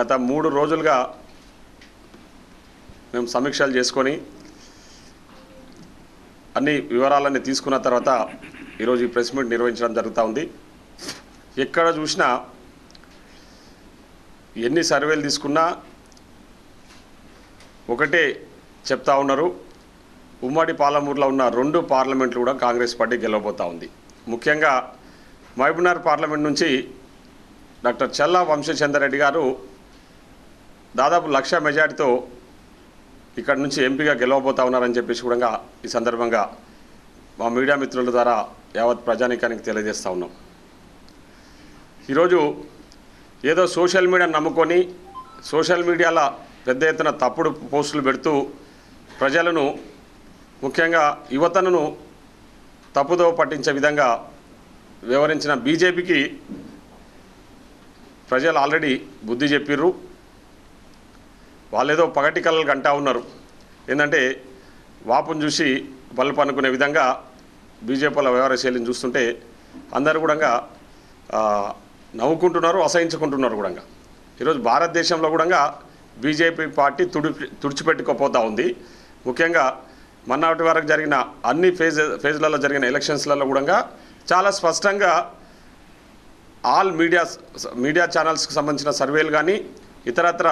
గత 3 రోజులుగా మేము సమీక్షలు చేసుకొని అన్ని వివరాలన్నీ తీసుకున్న తర్వాత ఈరోజు ఈ ప్రెస్ మీట్ నిర్వహించడం జరుగుతూ ఉంది. ఎక్కడ చూసినా ఎన్ని సర్వేలు తీసుకున్నా ఒకటే చెప్తా ఉన్నారు, ఉమ్మడి పాలమూరులో ఉన్న 2 పార్లమెంట్లు కూడా కాంగ్రెస్ పార్టీ గెలవబోతూ ఉంది. ముఖ్యంగా మహబూబ్నగర్ పార్లమెంట్ నుంచి డాక్టర్ చల్లా వంశచంద్రరెడ్డి గారు దాదాపు 1,00,000 మెజార్టీతో ఇక్కడ నుంచి ఎంపీగా గెలవబోతూ ఉన్నారని చెప్పేసి కూడా ఈ సందర్భంగా మా మీడియా మిత్రుల ద్వారా యావత్ ప్రజానీకానికి తెలియజేస్తూ ఉన్నాం. ఈరోజు ఏదో సోషల్ మీడియాను నమ్ముకొని సోషల్ మీడియాలో పెద్ద ఎత్తున తప్పుడు పోస్టులు పెడుతూ ప్రజలను ముఖ్యంగా యువతను తప్పుదోవ పట్టించే విధంగా వ్యవహరించిన బీజేపీకి ప్రజలు ఆల్రెడీ బుద్ధి చెప్పిర్రు. వాళ్ళేదో పగటి కళలు కంటా ఉన్నారు. ఏంటంటే వాపును చూసి బల్బు అనుకునే విధంగా బీజేపీల వ్యవహార శైలిని చూస్తుంటే అందరూ కూడా నవ్వుకుంటున్నారు, అసహించుకుంటున్నారు కూడా. ఈరోజు భారతదేశంలో కూడా బీజేపీ పార్టీ తుడిచిపెట్టుకోపోతూ ఉంది. ముఖ్యంగా మొన్నటి వరకు జరిగిన అన్ని ఫేజ్లలో జరిగిన ఎలక్షన్స్లలో కూడా చాలా స్పష్టంగా ఆల్ మీడియా ఛానల్స్కి సంబంధించిన సర్వేలు కానీ ఇతరత్ర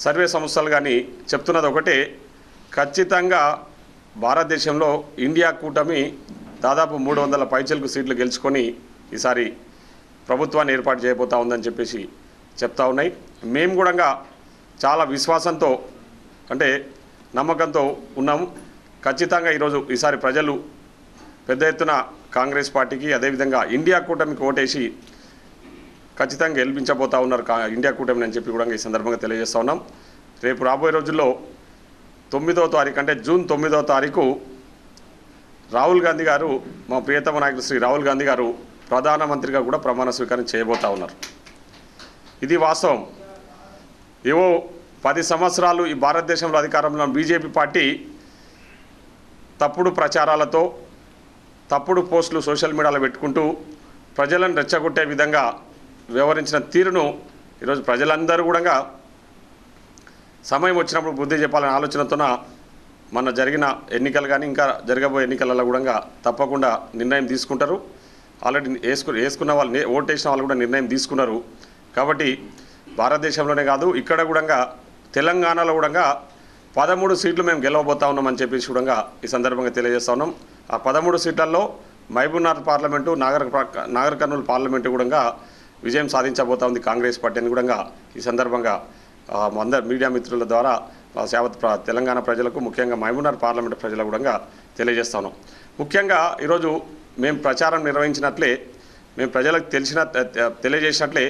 సర్వే సంస్థలు కానీ చెప్తున్నది ఒకటే, ఖచ్చితంగా భారతదేశంలో ఇండియా కూటమి దాదాపు 300 పైచిలకు సీట్లు గెలుచుకొని ఈసారి ప్రభుత్వాన్ని ఏర్పాటు చేయబోతా ఉందని చెప్పేసి చెప్తా ఉన్నాయి. మేము కూడా చాలా విశ్వాసంతో అంటే నమ్మకంతో ఉన్నాము. ఖచ్చితంగా ఈసారి ప్రజలు పెద్ద ఎత్తున కాంగ్రెస్ పార్టీకి అదేవిధంగా ఇండియా కూటమికి ఓటేసి ఖచ్చితంగా గెలిపించబోతా ఉన్నారు ఇండియా కూటమిని అని చెప్పి కూడా ఈ సందర్భంగా తెలియజేస్తూ ఉన్నాం. రేపు రాబోయే రోజుల్లో 9వ తారీఖు అంటే జూన్ 9వ తారీఖు రాహుల్ గాంధీ గారు, మా ప్రియతమ నాయకుడు శ్రీ రాహుల్ గాంధీ గారు ప్రధానమంత్రిగా కూడా ప్రమాణ స్వీకారం చేయబోతా ఉన్నారు. ఇది వాస్తవం. ఏవో 10 సంవత్సరాలు ఈ భారతదేశంలో అధికారంలో బీజేపీ పార్టీ తప్పుడు ప్రచారాలతో తప్పుడు పోస్టులు సోషల్ మీడియాలో పెట్టుకుంటూ ప్రజలను రెచ్చగొట్టే విధంగా వ్యవహరించిన తీరును ఈరోజు ప్రజలందరూ కూడా సమయం వచ్చినప్పుడు బుద్ధి చెప్పాలనే ఆలోచనతోన మన జరిగిన ఎన్నికలు కానీ ఇంకా జరగబోయే ఎన్నికలలో కూడా తప్పకుండా నిర్ణయం తీసుకుంటారు. ఆల్రెడీ వేసుకున్న వాళ్ళు ఓటేసిన వాళ్ళు కూడా నిర్ణయం తీసుకున్నారు. కాబట్టి భారతదేశంలోనే కాదు ఇక్కడ కూడా తెలంగాణలో కూడా 13 సీట్లు మేము గెలవబోతా ఉన్నామని చెప్పేసి కూడా ఈ సందర్భంగా తెలియజేస్తా ఉన్నాం. ఆ 13 సీట్లలో మహబూబ్నగర్ పార్లమెంటు, నాగర్ కర్నూలు పార్లమెంటు కూడా విజయం సాధించబోతా ఉంది కాంగ్రెస్ పార్టీ అని కూడా ఈ సందర్భంగా అందరు మీడియా మిత్రుల ద్వారా యావత్ తెలంగాణ ప్రజలకు ముఖ్యంగా మహబూబ్నగర్ పార్లమెంటు ప్రజలకు కూడా తెలియజేస్తా ఉన్నాం. ముఖ్యంగా ఈరోజు మేము ప్రచారం నిర్వహించినట్లే మేము ప్రజలకు తెలియజేసినట్లే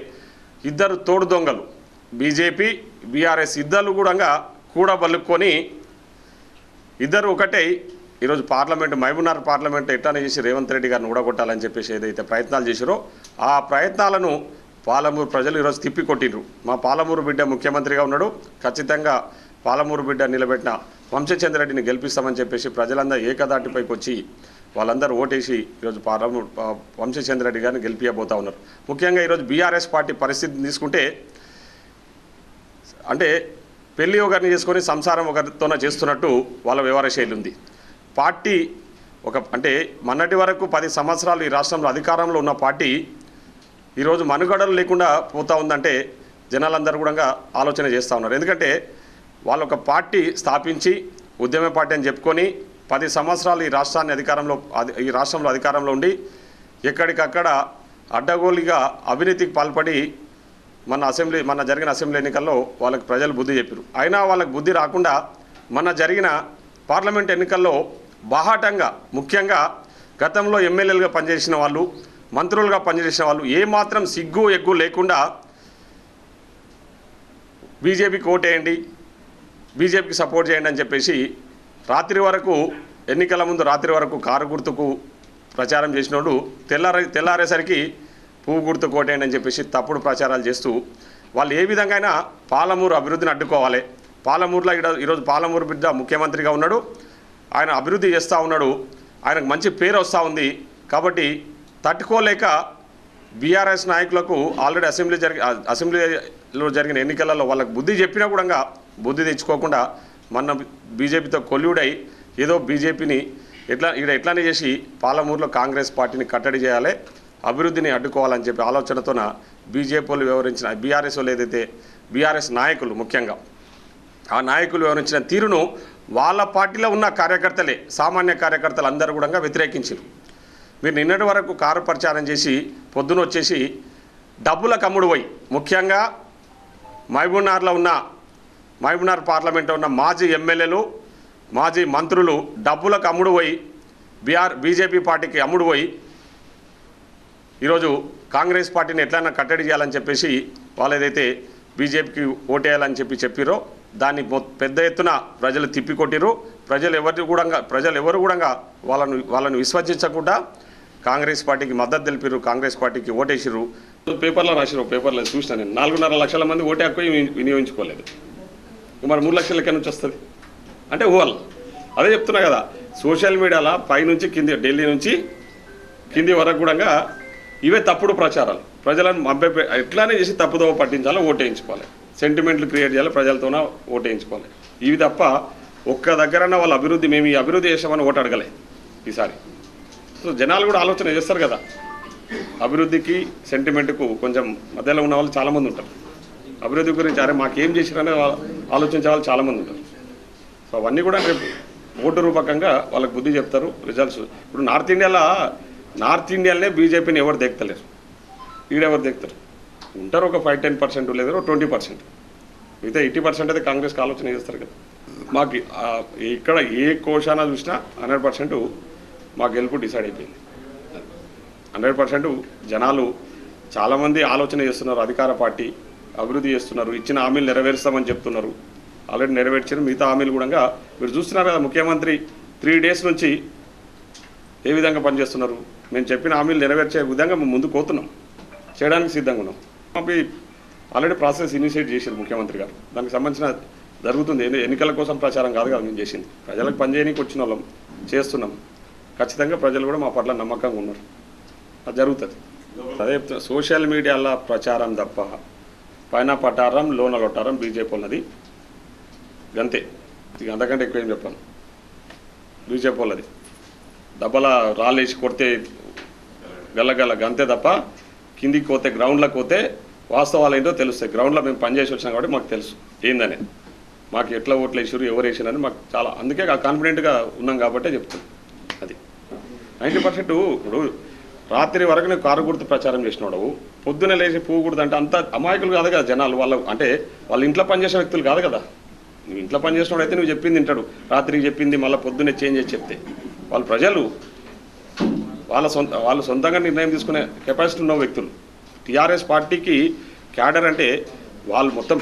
2 తోడు దొంగలు బీజేపీ బీఆర్ఎస్ ఇద్దరు కూడా కూడబలుక్కొని ఇద్దరు ఒకటే ఈరోజు పార్లమెంటు మహబూబ్నగర్ పార్లమెంటు ఎట్లా చేసి రేవంత్ రెడ్డి గారిని ఊడగొట్టాలని చెప్పేసి ఏదైతే ప్రయత్నాలు చేసిరో ఆ ప్రయత్నాలను పాలమూరు ప్రజలు ఈరోజు తిప్పికొట్టిండ్రు. మా పాలమూరు బిడ్డ ముఖ్యమంత్రిగా ఉన్నాడు, ఖచ్చితంగా పాలమూరు బిడ్డ నిలబెట్టిన వంశచంద్రరెడ్డిని గెలిపిస్తామని చెప్పేసి ప్రజలందరూ ఏకదాటిపైకి వచ్చి వాళ్ళందరూ ఓటేసి ఈరోజు పాలమూరు వంశచంద్రరెడ్డి గారిని గెలిపియబోతా ఉన్నారు. ముఖ్యంగా ఈరోజు బీఆర్ఎస్ పార్టీ పరిస్థితిని తీసుకుంటే అంటే పెళ్లి ఒకరిని చేసుకొని సంసారం ఒకరితోనే చేస్తున్నట్టు వాళ్ళ వ్యవహార శైలి ఉంది. పార్టీ అంటే మొన్నటి వరకు 10 సంవత్సరాలు ఈ రాష్ట్రంలో అధికారంలో ఉన్న పార్టీ ఈరోజు మనుగడలు లేకుండా పోతూ ఉందంటే జనాలందరూ కూడా ఆలోచన చేస్తూ ఉన్నారు. ఎందుకంటే వాళ్ళు ఒక పార్టీ స్థాపించి ఉద్యమ పార్టీ అని చెప్పుకొని 10 సంవత్సరాలు ఈ రాష్ట్రంలో అధికారంలో ఉండి ఎక్కడికక్కడ అడ్డగోలుగా అవినీతికి పాల్పడి మన జరిగిన అసెంబ్లీ ఎన్నికల్లో వాళ్ళకి ప్రజలు బుద్ధి చెప్పారు. అయినా వాళ్ళకి బుద్ధి రాకుండా మన జరిగిన పార్లమెంట్ ఎన్నికల్లో బాహాటంగా ముఖ్యంగా గతంలో ఎమ్మెల్యేలుగా పనిచేసిన వాళ్ళు, మంత్రులుగా పనిచేసిన వాళ్ళు ఏమాత్రం సిగ్గు ఎగ్గు లేకుండా బీజేపీకి ఓటేయండి, బీజేపీకి సపోర్ట్ చేయండి అని చెప్పేసి ఎన్నికల ముందు రాత్రి వరకు కారు గుర్తుకు ప్రచారం చేసినోడు తెల్లారేసరికి పువ్వు గుర్తుకు ఓటేయండి అని చెప్పేసి తప్పుడు ప్రచారాలు చేస్తూ వాళ్ళు ఏ విధంగా పాలమూరు అభివృద్ధిని అడ్డుకోవాలి. పాలమూరులో ఈరోజు పాలమూరు బిడ్డ ముఖ్యమంత్రిగా ఉన్నాడు, ఆయన అభివృద్ధి చేస్తూ ఉన్నాడు, ఆయనకు మంచి పేరు వస్తూ ఉంది. కాబట్టి తట్టుకోలేక బీఆర్ఎస్ నాయకులకు ఆల్రెడీ అసెంబ్లీలో జరిగిన ఎన్నికలలో వాళ్ళకు బుద్ధి చెప్పినా కూడా బుద్ధి తెచ్చుకోకుండా మొన్న బీజేపీతో కొల్యూడై ఏదో బీజేపీని ఎట్లానే చేసి పాలమూరులో కాంగ్రెస్ పార్టీని కట్టడి చేయాలి, అభివృద్ధిని అడ్డుకోవాలని చెప్పి ఆలోచనతోన బీజేపీలు వ్యవహరించిన బీఆర్ఎస్ వాళ్ళు ఏదైతే బీఆర్ఎస్ నాయకులు ముఖ్యంగా ఆ నాయకులు వ్యవహరించిన తీరును వాళ్ళ పార్టీలో ఉన్న కార్యకర్తలే సామాన్య కార్యకర్తలు అందరూ కూడా వ్యతిరేకించారు. మీరు నిన్నటి వరకు కారు ప్రచారం చేసి పొద్దున వచ్చేసి డబ్బులకు అమ్ముడు పోయి ముఖ్యంగా మహబూబ్నగర్ పార్లమెంట్లో ఉన్న మాజీ ఎమ్మెల్యేలు మాజీ మంత్రులు డబ్బులకు అమ్ముడు పోయి బీజేపీ పార్టీకి అమ్ముడు పోయి ఈరోజు కాంగ్రెస్ పార్టీని ఎట్లయినా కట్టడి చేయాలని చెప్పేసి వాళ్ళు ఏదైతే బీజేపీకి ఓటేయాలని చెప్పిరో దాన్ని పెద్ద ఎత్తున ప్రజలు తిప్పికొట్టిరు. ప్రజలు ఎవరు కూడా వాళ్ళను విశ్వసించకుండా కాంగ్రెస్ పార్టీకి మద్దతు తెలిపారు, కాంగ్రెస్ పార్టీకి ఓటేసిరు. పేపర్లో రాసిరు, పేపర్లో చూసినా నేను 4.5 లక్షల మంది ఓటే హక్కు వినియోగించుకోలేదు. మరి 3 లక్షల ఎక్కడి నుంచి వస్తుంది అంటే ఊహల్. అదే చెప్తున్నా కదా, సోషల్ మీడియాలో పైనుంచి కింది ఢిల్లీ నుంచి కింది వరకు కూడా ఇవే తప్పుడు ప్రచారాలు. ప్రజలను ఎట్లానే చేసి తప్పుదోవ పట్టించాలో ఓటేయించుకోవాలి, సెంటిమెంట్లు క్రియేట్ చేయాలి, ప్రజలతోనే ఓటేయించుకోవాలి. ఇవి తప్ప ఒక్క దగ్గరన్నా వాళ్ళ అభివృద్ధి మేము ఈ అభివృద్ధి చేసామని ఓటు అడగలే ఈసారి. సో జనాలు కూడా ఆలోచన చేస్తారు కదా, అభివృద్ధికి సెంటిమెంట్కు కొంచెం మధ్యలో ఉన్న వాళ్ళు చాలామంది ఉంటారు. అభివృద్ధి గురించి అరే మాకేం చేసిరనే ఆలోచించే వాళ్ళు చాలామంది ఉంటారు. సో అవన్నీ కూడా రేపు ఓటు రూపకంగా వాళ్ళకి బుద్ధి చెప్తారు రిజల్ట్స్. ఇప్పుడు నార్త్ ఇండియాలోనే బీజేపీని ఎవరు దేక్తలేరు, ఈడెవరు దేక్తారు ఉంటారు. ఒక 5-10% లేదా 20%, మిగతా 80% అయితే కాంగ్రెస్కి ఆలోచన చేస్తారు కదా. మాకు ఇక్కడ ఏ కోశాన చూసినా 100% మా గెలుపు డిసైడ్ అయిపోయింది. 100% జనాలు చాలామంది ఆలోచన చేస్తున్నారు, అధికార పార్టీ అభివృద్ధి చేస్తున్నారు, ఇచ్చిన హామీలు నెరవేరుస్తామని చెప్తున్నారు, ఆల్రెడీ నెరవేర్చారు. మిగతా హామీలు కూడా మీరు చూస్తున్నారు కదా, ముఖ్యమంత్రి 3 డేస్ నుంచి ఏ విధంగా పనిచేస్తున్నారు. మేము చెప్పిన హామీలు నెరవేర్చే విధంగా మేము ముందుకు పోతున్నాం, చేయడానికి సిద్ధంగా ఉన్నాం. ఆల్రెడీ ప్రాసెస్ ఇనిషియేట్ చేశారు ముఖ్యమంత్రి గారు, దానికి సంబంధించిన జరుగుతుంది. ఎన్నికల కోసం ప్రచారం కాదు కదా మేము చేసింది, ప్రజలకు పనిచేయడానికి వచ్చిన వాళ్ళం చేస్తున్నాం. ఖచ్చితంగా ప్రజలు కూడా మా పట్ల నమ్మకంగా ఉన్నారు, అది జరుగుతుంది. అదే సోషల్ మీడియాలో ప్రచారం తప్ప పైన పటారం లోన లొట్టారం బీజేపీ ఉన్నది గంతే, ఇక అంతకంటే ఎక్కువ ఏం చెప్పాను. బీజేపీ వాళ్ళది దెబ్బల రాళ్ళేసి కొడితే గల్లగల్ల గంతే తప్ప కిందికి పోతే గ్రౌండ్లోకి పోతే వాస్తవాలు ఏంటో తెలుస్తాయి. గ్రౌండ్లో మేము పనిచేసి వచ్చినాం కాబట్టి మాకు తెలుసు ఏందని, మాకు ఎట్లా ఓట్లు వేసారు ఎవరు వేసారని మాకు చాలా, అందుకే కాన్ఫిడెంట్గా ఉన్నాం కాబట్టే చెప్తాను. అది 90%. ఇప్పుడు రాత్రి వరకు నేను కారు గుర్తు ప్రచారం చేసినాడు, పొద్దున్న లేచి పువ్వు గుర్తు అంటే అంత అమాయకులు కాదు కదా జనాలు. వాళ్ళ ఇంట్లో పనిచేసే వ్యక్తులు కాదు కదా. నువ్వు ఇంట్లో పనిచేసినాడు అయితే నువ్వు చెప్పింది వింటాడు, రాత్రికి చెప్పింది మళ్ళీ పొద్దున్నే చేంజ్ చేసి చెప్తే వాళ్ళు ప్రజలు వాళ్ళు సొంతంగా నిర్ణయం తీసుకునే కెపాసిటీ ఉన్న వ్యక్తులు. టీఆర్ఎస్ పార్టీకి క్యాడర్ అంటే వాళ్ళు మొత్తం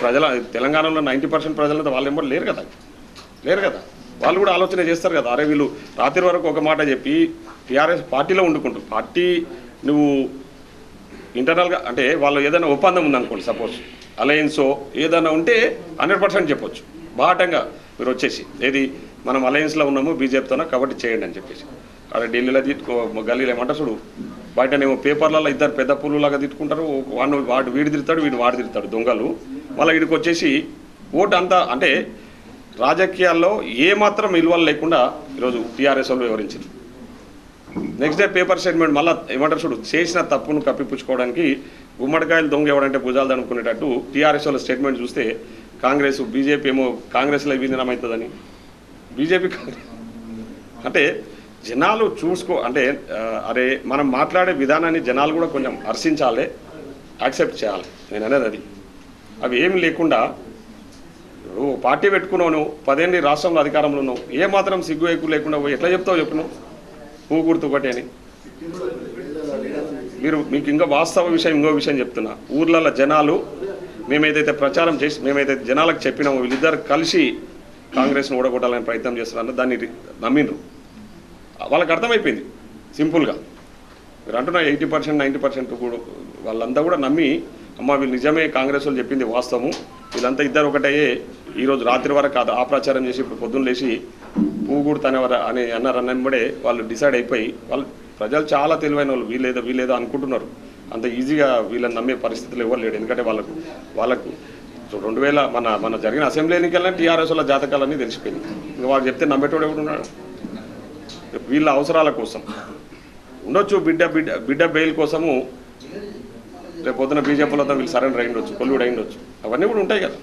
తెలంగాణలో 90% ప్రజలంతా వాళ్ళు ఎంబడి లేరు కదా. వాళ్ళు కూడా ఆలోచన చేస్తారు కదా, అరే వీళ్ళు రాత్రి వరకు ఒక మాట చెప్పి టీఆర్ఎస్ పార్టీలో వండుకుంటారు. పార్టీ నువ్వు ఇంటర్నల్గా అంటే వాళ్ళు ఏదైనా ఒప్పందం ఉందనుకోండి, సపోజ్ అలయన్సో ఏదైనా ఉంటే 100% చెప్పొచ్చు బాటంగా. మీరు వచ్చేసి ఏది మనం అలయన్స్లో ఉన్నాము బీజేపీతోనే కాబట్టి చేయండి అని చెప్పేసి, అక్కడ ఢిల్లీలో గల్లీలో ఏమంటారు చూడు, బయటనేమో పేపర్లలో ఇద్దరు పెద్ద పుల్లులాగా తిట్టుకుంటారు, వాడు వీడు తిడతాడు వీడు వాడు తిడతాడు దొంగలు. మళ్ళీ వీడికి వచ్చేసి ఓటు అంతా అంటే రాజకీయాల్లో ఏమాత్రం విలువలు లేకుండా ఈరోజు టీఆర్ఎస్ వాళ్ళు వివరించారు. నెక్స్ట్ డే పేపర్ స్టేట్మెంట్ మళ్ళీ ఏమంటారు చూడు, చేసిన తప్పును కప్పిపుచ్చుకోవడానికి గుమ్మడికాయలు దొంగ ఎవడంటే భుజాలు దనుకునేటట్టు టీఆర్ఎస్ వాళ్ళ స్టేట్మెంట్ చూస్తే కాంగ్రెస్ బీజేపీ ఏమో కాంగ్రెస్లో విలీనం అవుతుందని, బీజేపీ అంటే జనాలు అంటే అరే మనం మాట్లాడే విధానాన్ని జనాలు కూడా కొంచెం హర్షించాలి, యాక్సెప్ట్ చేయాలి. నేను అనేది అది. అవి ఏమి లేకుండా నువ్వు పార్టీ పెట్టుకున్నావు, 10 ఏళ్ళు రాష్ట్రంలో అధికారంలో ఉన్నావు, ఏమాత్రం సిగ్గు ఎక్కువ లేకుండా ఎట్లా చెప్తావు చెప్పు నువ్వు పువ్వు గుర్తు ఒకటి అని. మీకు ఇంకా వాస్తవ విషయం ఇంకో విషయం చెప్తున్నా, ఊర్లలో జనాలు మేమైతే ప్రచారం చేసి మేమైతే జనాలకు చెప్పినామో వీళ్ళిద్దరు కలిసి కాంగ్రెస్ను ఓడగొట్టాలని ప్రయత్నం చేస్తున్నారన్న దాన్ని నమ్మిండ్రు. వాళ్ళకి అర్థమైపోయింది సింపుల్గా. మీరు అంటున్నా 80% 90% కూడా వాళ్ళంతా కూడా నమ్మి అమ్మ వీళ్ళు నిజమే కాంగ్రెస్ వాళ్ళు చెప్పింది వాస్తవము, వీళ్ళంతా ఇద్దరు ఒకటయ్యే ఈరోజు రాత్రి వరకు కాదు ఆ ప్రచారం చేసి ఇప్పుడు పొద్దున్న లేచి పువ్వు గుర్తనేవారు అని అన్నారన్నబడే వాళ్ళు డిసైడ్ అయిపోయి వాళ్ళు ప్రజలు చాలా తెలివైన వాళ్ళు వీళ్ళేదో అనుకుంటున్నారు. అంత ఈజీగా వీళ్ళని నమ్మే పరిస్థితులు ఎవరు లేడు. ఎందుకంటే వాళ్ళకు సో 2000 మన జరిగిన అసెంబ్లీ ఎన్నికలనే టీఆర్ఎస్ వాళ్ళ జాతకాలన్నీ తెలిసిపోయింది. ఇంకా వాళ్ళు చెప్తే నమ్మేటోడు ఎవడు ఉన్నాడు? వీళ్ళ అవసరాల కోసం ఉండొచ్చు, బిడ్డ బెయిల్ కోసము రేపు పొద్దున బీజేపీలతో వీళ్ళు సరెండర్ అయ్యిండొచ్చు, కొల్లుడు అయ్యిండొచ్చు, అవన్నీ కూడా ఉంటాయి కదా.